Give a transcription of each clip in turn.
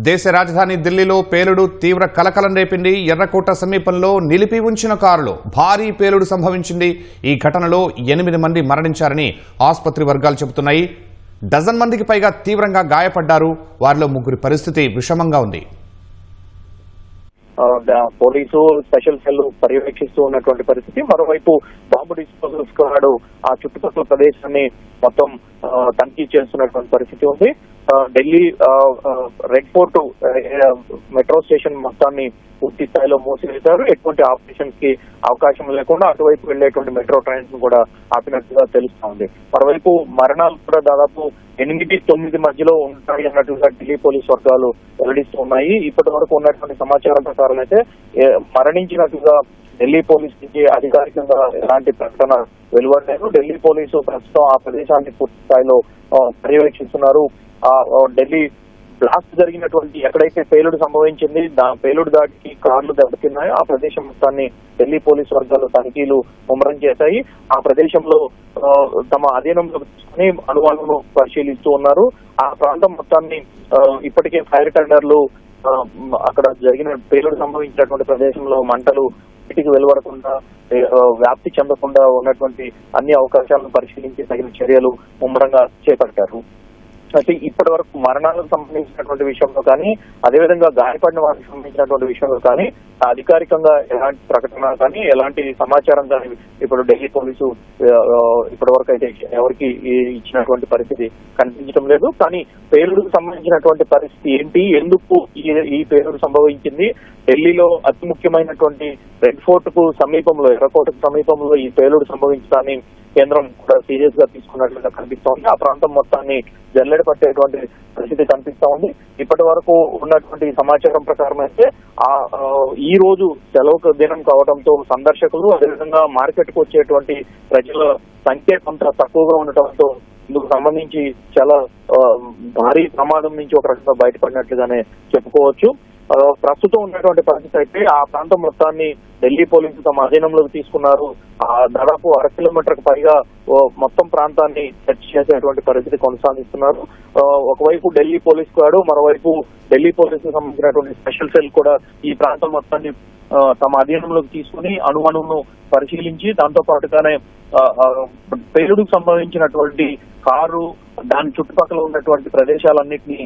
దేశ రాజధాని ఢిల్లీలో పేలుడు తీవ్ర కలకలం రేపింది. ఎర్రకోట సమీపంలో నిలిపి ఉంచిన కారులో భారీ పేలుడు సంభవించింది. ఈ ఘటనలో 8 మంది మరణించారని ఆసుపత్రి వర్గాలు చెబుతున్నాయి. డజన్ మందికి పైగా తీవ్రంగా గాయపడ్డారు. వారిలో 3 పరిస్థితి విషమంగా ఉంది. పోలీసు స్పెషల్ సెల్ పర్యవేక్షిస్తూ ఉన్నటువంటి పరిస్థితి. మరోవైపు బాంబు డిస్పోజల్ స్క్వాడ్ ఆ చుట్టుపక్కల ప్రదేశాన్ని మొత్తం తనిఖీ చేస్తున్నటువంటి పరిస్థితి ఉంది. Delhi red fort metro station మొత్తాన్ని పూర్తి స్థాయిలో మూసివేశారు. ఎటువంటి ఆపరేషన్స్ కి అవకాశం లేకుండా అటువైపు వెళ్లేటువంటి మెట్రో ట్రైన్స్ కూడా ఆపినట్టుగా తెలుస్తా ఉంది. మరోవైపు మరణాలు కూడా దాదాపు 8-9 మధ్యలో ఉంటాయి అన్నట్టుగా ఢిల్లీ పోలీస్ వర్గాలు వెల్లడిస్తూ ఉన్నాయి. ఇప్పటి వరకు ఉన్నటువంటి సమాచారం ప్రకారం అయితే మరణించినట్టుగా ఢిల్లీ పోలీస్ నుంచి అధికారికంగా ఎలాంటి ప్రకటన వెలువడలేదు. ఢిల్లీ పోలీసు ప్రస్తుతం ఆ ప్రదేశాన్ని పూర్తి స్థాయిలో పర్యవేక్షిస్తున్నారు. ఢిల్లీ బ్లాస్ట్ జరిగినటువంటి ఎక్కడైతే పేలుడు సంభవించింది, పేలుడు దాటికి కార్లు దెబ్బతిన్నాయో ఆ ప్రదేశం మొత్తాన్ని ఢిల్లీ పోలీసు వర్గాలు తనిఖీలు ముమ్మరం చేశాయి. ఆ ప్రదేశంలో తమ అధీనంలో తీసుకుని అనుమానాలను పరిశీలిస్తూ ఉన్నారు. ఆ ప్రాంతం మొత్తాన్ని ఇప్పటికే ఫైర్ టెండర్లు అక్కడ జరిగిన పేలుడు సంభవించినటువంటి ప్రదేశంలో మంటలు ఇంటికి వెలువడకుండా వ్యాప్తి చెందకుండా ఉన్నటువంటి అన్ని అవకాశాలను పరిశీలించి తగిన చర్యలు ముమ్మరంగా చేపట్టారు. అయితే ఇప్పటి వరకు మరణాలకు సంబంధించినటువంటి విషయంలో కానీ, అదేవిధంగా గాయపడిన వారికి సంబంధించినటువంటి విషయంలో కానీ అధికారికంగా ఎలాంటి ప్రకటన కానీ ఎలాంటి సమాచారం కానీ ఇప్పుడు ఢిల్లీ పోలీసు ఇప్పటి వరకు అయితే ఎవరికి ఇచ్చినటువంటి పరిస్థితి కనిపించడం లేదు. కానీ పేలుడుకు సంబంధించినటువంటి పరిస్థితి ఏంటి, ఎందుకు ఈ పేలుడు సంభవించింది, ఢిల్లీలో అతి ముఖ్యమైనటువంటి రెడ్ ఫోర్ట్ కు సమీపంలో, ఎర్రకోటకు సమీపంలో ఈ పేలుడు సంభవించడాన్ని కేంద్రం కూడా సీరియస్ గా తీసుకున్నట్లుగా కనిపిస్తా ఉంది. ఆ ప్రాంతం మొత్తాన్ని జల్లెడ పట్టేటువంటి పరిస్థితి కనిపిస్తా ఉంది. ఇప్పటి వరకు ఉన్నటువంటి సమాచారం ప్రకారం అయితే ఈ రోజు సెలవు దినం కావడంతో సందర్శకులు అదేవిధంగా మార్కెట్ కు వచ్చేటువంటి ప్రజల సంఖ్య కొంత తక్కువగా ఉండటంతో ఇందుకు సంబంధించి చాలా భారీ ప్రమాదం నుంచి ఒక రకంగా బయటపడినట్లుగానే చెప్పుకోవచ్చు. ప్రస్తుతం ఉన్నటువంటి పరిస్థితి అయితే ఆ ప్రాంతం మొత్తాన్ని ఢిల్లీ పోలీసులు తమ అధీనంలోకి తీసుకున్నారు. దాదాపు 1/2 కిలోమీటర్ పైగా మొత్తం ప్రాంతాన్ని సెర్చ్ చేసేటువంటి పరిస్థితి కొనసాగిస్తున్నారు. ఒకవైపు ఢిల్లీ పోలీస్ స్క్వాడ్, మరోవైపు ఢిల్లీ పోలీసుకు సంబంధించినటువంటి స్పెషల్ సెల్ కూడా ఈ ప్రాంతం మొత్తాన్ని తమ అధీనంలోకి తీసుకుని అణువును పరిశీలించి దాంతో పాటుగానే పేలుడుకు సంబంధించినటువంటి కారు దాని చుట్టుపక్కల ఉన్నటువంటి ప్రదేశాలన్నింటినీ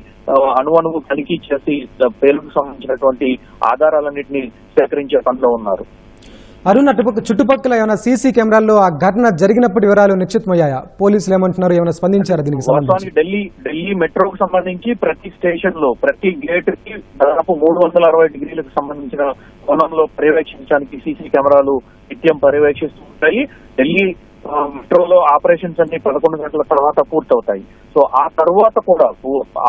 అణువు తనిఖీ చేసి పేలుడుకు సంబంధించినటువంటి ఆధారాలన్నింటినీ సేకరించే పనిలో ఉన్నారు. అరుణ్, చుట్టుపక్కల ఏమైనా సీసీ కెమెరాల్లో ఆ ఘటన జరిగినప్పటి వివరాలు నిశ్చితమయ్యాయా? పోలీసులు ఏమంటున్నారు, ఏమైనా స్పందించారా దీనికి సంబంధించి? ఢిల్లీ మెట్రోకు సంబంధించి ప్రతి స్టేషన్ లో ప్రతి గేట్ కి దాదాపు 360 డిగ్రీలకు సంబంధించిన కోణంలో పర్యవేక్షించడానికి సీసీ కెమెరాలు నిత్యం పర్యవేక్షిస్తుంటాయి. ఢిల్లీ మెట్రోలో ఆపరేషన్స్ అన్ని 11 గంటల తర్వాత పూర్తవుతాయి. సో ఆ తర్వాత కూడా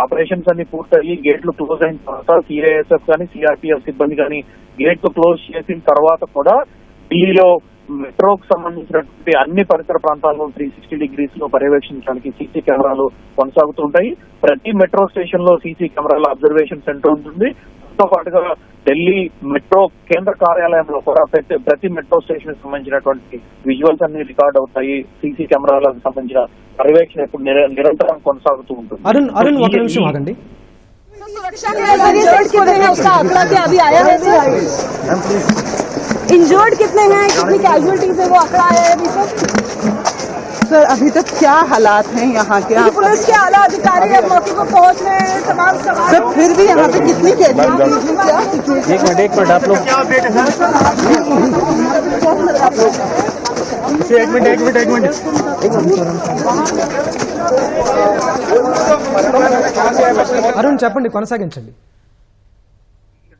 ఆపరేషన్స్ అన్ని పూర్తయి గేట్లు క్లోజ్ అయిన తర్వాత సిఐఎస్ఎఫ్ కానీ సిఆర్పిఎఫ్ సిబ్బంది కానీ గేట్లు క్లోజ్ చేసిన తర్వాత కూడా ఢిల్లీలో మెట్రోకు సంబంధించినటువంటి అన్ని పరిసర ప్రాంతాల్లో 360 డిగ్రీస్ లో పర్యవేక్షించడానికి సీసీ కెమెరాలు కొనసాగుతుంటాయి. ప్రతి మెట్రో స్టేషన్ లో సీసీ కెమెరాల అబ్జర్వేషన్ సెంటర్ ఉంటుంది. తో పాటుగా ఢిల్లీ మెట్రో కేంద్ర కార్యాలయంలో కూడా ప్రతి మెట్రో స్టేషన్ కి సంబంధించినటువంటి విజువల్స్ అన్ని రికార్డ్ అవుతాయి. సీసీ కెమెరాలకు సంబంధించిన పర్యవేక్షణ ఇప్పుడు నిరంతరం కొనసాగుతూ ఉంటుంది. అరుణ్, ఒక నిమిషం ఆగండి. इंजर्ड कितने हैं, कितनी कैजुअलिटीज है, वो आंकड़ा आया है अभी तक? सर अभी तक क्या हालात हैं यहाँ के? पुलिस के आला अधिकारी अब मौके पर पहुँच रहे हैं, तमाम सवाल। सर फिर भी यहाँ पे कितनी कैजुअलिटीज हैं, क्या एक मिनट आप लोग एक मिनट అరుణ్ చెప్పండి, కొనసాగించండి.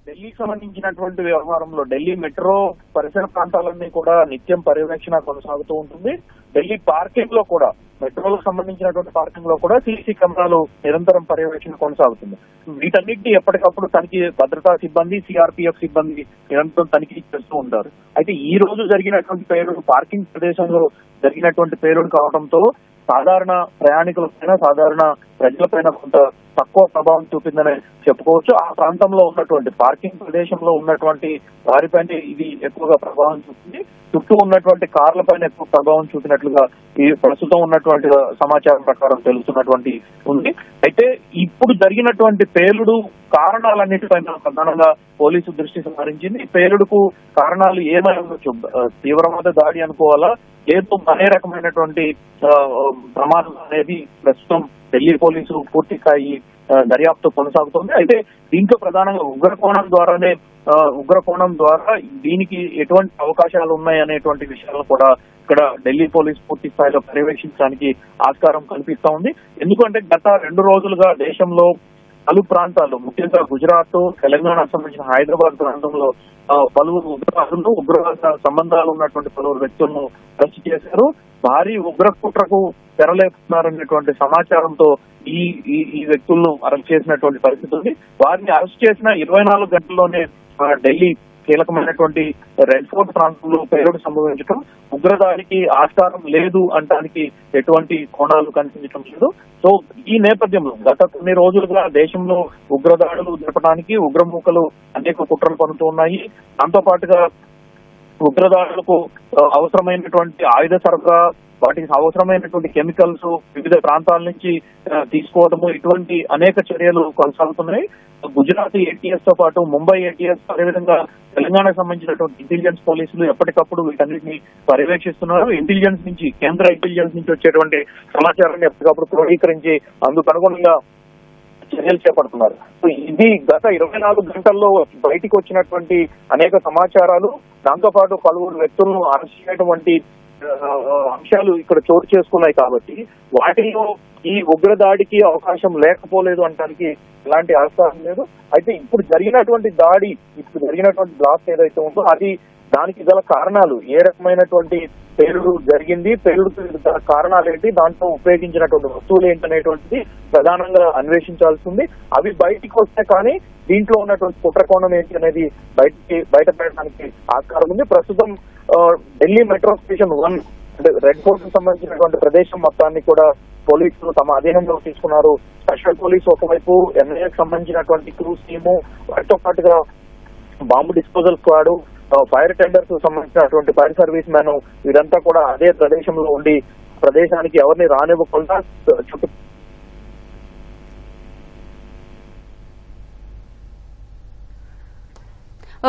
ఢిల్లీకి సంబంధించినటువంటి వ్యవహారంలో ఢిల్లీ మెట్రో పరిసర ప్రాంతాలన్నీ కూడా నిత్యం పర్యవేక్షణ కొనసాగుతూ ఉంటుంది. ఢిల్లీ పార్కింగ్ లో కూడా, మెట్రోలకు సంబంధించినటువంటి పార్కింగ్ లో కూడా సీసీ కెమెరాలు నిరంతరం పర్యవేక్షణ కొనసాగుతుంది. వీటన్నిటిని ఎప్పటికప్పుడు తనిఖీ భద్రతా సిబ్బంది, సిఆర్పిఎఫ్ సిబ్బంది నిరంతరం తనిఖీ చేస్తూ ఉంటారు. అయితే ఈ రోజు జరిగినటువంటి పేలుడు పార్కింగ్ ప్రదేశంలో జరిగినటువంటి పేలుడు కావడంతో సాధారణ ప్రయాణికులపైన, సాధారణ ప్రజలపైన కొంత తక్కువ ప్రభావం చూపిందని చెప్పుకోవచ్చు. ఆ ప్రాంతంలో ఉన్నటువంటి పార్కింగ్ ప్రదేశంలో ఉన్నటువంటి వారిపైన ఇది ఎక్కువగా ప్రభావం చూపింది. చుట్టూ ఉన్నటువంటి కార్ల పైన ఎక్కువ ప్రభావం చూపినట్లుగా ఈ ప్రస్తుతం ఉన్నటువంటి సమాచారం ప్రకారం తెలుస్తున్నటువంటి ఉంది. అయితే ఇప్పుడు జరిగినటువంటి పేలుడు కారణాలన్నిటిపైన ప్రధానంగా పోలీసు దృష్టి సారించింది. ఈ పేలుడుకు కారణాలు ఏమై ఉండొచ్చు, తీవ్రవాద దాడి అనుకోవాలా, లేదు అనే రకమైనటువంటి ప్రమాదం అనేది ప్రస్తుతం ఢిల్లీ పోలీసు పూర్తి స్థాయి దర్యాప్తు కొనసాగుతోంది. అయితే దీంట్లో ప్రధానంగా ఉగ్రకోణం ద్వారా దీనికి ఎటువంటి అవకాశాలు ఉన్నాయి అనేటువంటి విషయాలను కూడా ఇక్కడ ఢిల్లీ పోలీస్ పూర్తి స్థాయిలో పర్యవేక్షించడానికి ఆస్కారం కల్పిస్తా ఉంది. ఎందుకంటే గత 2 రోజులుగా దేశంలో పలు ప్రాంతాల్లో, ముఖ్యంగా గుజరాత్, తెలంగాణకు సంబంధించిన హైదరాబాద్ ప్రాంతంలో పలువురు ఉగ్రవాద సంబంధాలు ఉన్నటువంటి పలువురు వ్యక్తులను అరెస్ట్ చేశారు. భారీ ఉగ్రకుట్రకు తెరలేపుతున్నారనేటువంటి సమాచారంతో ఈ వ్యక్తులను అరెస్ట్ చేసినటువంటి పరిస్థితి ఉంది. వారిని అరెస్ట్ చేసిన 24 గంటల్లోనే ఢిల్లీ కీలకమైనటువంటి రెడ్ ఫోర్ట్ ప్రాంతంలో పేలుడు సంభవించడం, ఉగ్రదాడికి ఆస్కారం లేదు అంటానికి ఎటువంటి కోణాలు కనిపించడం లేదు. సో ఈ నేపథ్యంలో గత కొన్ని రోజులుగా దేశంలో ఉగ్రదాడులు జరపడానికి ఉగ్రమూకలు అనేక కుట్రలు పడుతూ ఉన్నాయి. దాంతో పాటుగా ఉగ్రదాడులకు అవసరమైనటువంటి ఆయుధ సరఫరా, వాటికి అవసరమైనటువంటి కెమికల్స్ వివిధ ప్రాంతాల నుంచి తీసుకోవడము, ఇటువంటి అనేక చర్యలు కొనసాగుతున్నాయి. గుజరాత్ ఏటీఎస్ తో పాటు ముంబై ఏటీఎస్, అదేవిధంగా తెలంగాణకు సంబంధించినటువంటి ఇంటెలిజెన్స్ పోలీసులు ఎప్పటికప్పుడు వీటన్నిటిని పర్యవేక్షిస్తున్నారు. ఇంటెలిజెన్స్ నుంచి, కేంద్ర ఇంటెలిజెన్స్ నుంచి వచ్చేటువంటి సమాచారాన్ని ఎప్పటికప్పుడు క్రోడీకరించి అందుకు అనుగుణంగా చర్యలు చేపడుతున్నారు. సో ఇది గత 24 గంటల్లో బయటికి వచ్చినటువంటి అనేక సమాచారాలు, దాంతో పాటు పలువురు వ్యక్తులను అరెస్ట్ చేయటువంటి అంశాలు ఇక్కడ చోటు చేసుకున్నాయి. కాబట్టి వాటిలో ఈ ఉగ్రదాడికి అవకాశం లేకపోలేదు అనడానికి ఎలాంటి ఆస్కారం లేదు. అయితే ఇప్పుడు జరిగినటువంటి బ్లాస్ట్ ఏదైతే ఉందో అది, దానికి గల కారణాలు, ఏ రకమైనటువంటి పేలుడు జరిగింది, పేలుడుకు గల కారణాలు ఏంటి, దాంట్లో ఉపయోగించినటువంటి వస్తువులు ఏంటనేటువంటిది ప్రధానంగా అన్వేషించాల్సింది. అవి బయటికి వస్తే కానీ దీంట్లో ఉన్నటువంటి కుట్రకోణం ఏంటి అనేది బయటపడడానికి ఆస్కారం ఉంది. ప్రస్తుతం ఢిల్లీ మెట్రో స్టేషన్ 1 అంటే రెడ్ ఫోర్ట్ కు సంబంధించినటువంటి ప్రదేశం మొత్తాన్ని కూడా పోలీసులు తమ అధీనంలో తీసుకున్నారు. స్పెషల్ పోలీసు ఒకవైపు, ఎన్ఐఏకి సంబంధించినటువంటి క్రూస్ టీము, వాటితో పాటుగా bomb disposal squad, fire tenders సంబంధించినటువంటి ఫైర్ సర్వీస్ మ్యాన్, వీరంతా కూడా అదే ప్రదేశంలో ఉండి ప్రదేశానికి ఎవరిని రానివ్వకుండా చుట్టూ.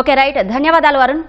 ఓకే, రైట్, ధన్యవాదాలు అరుణ్.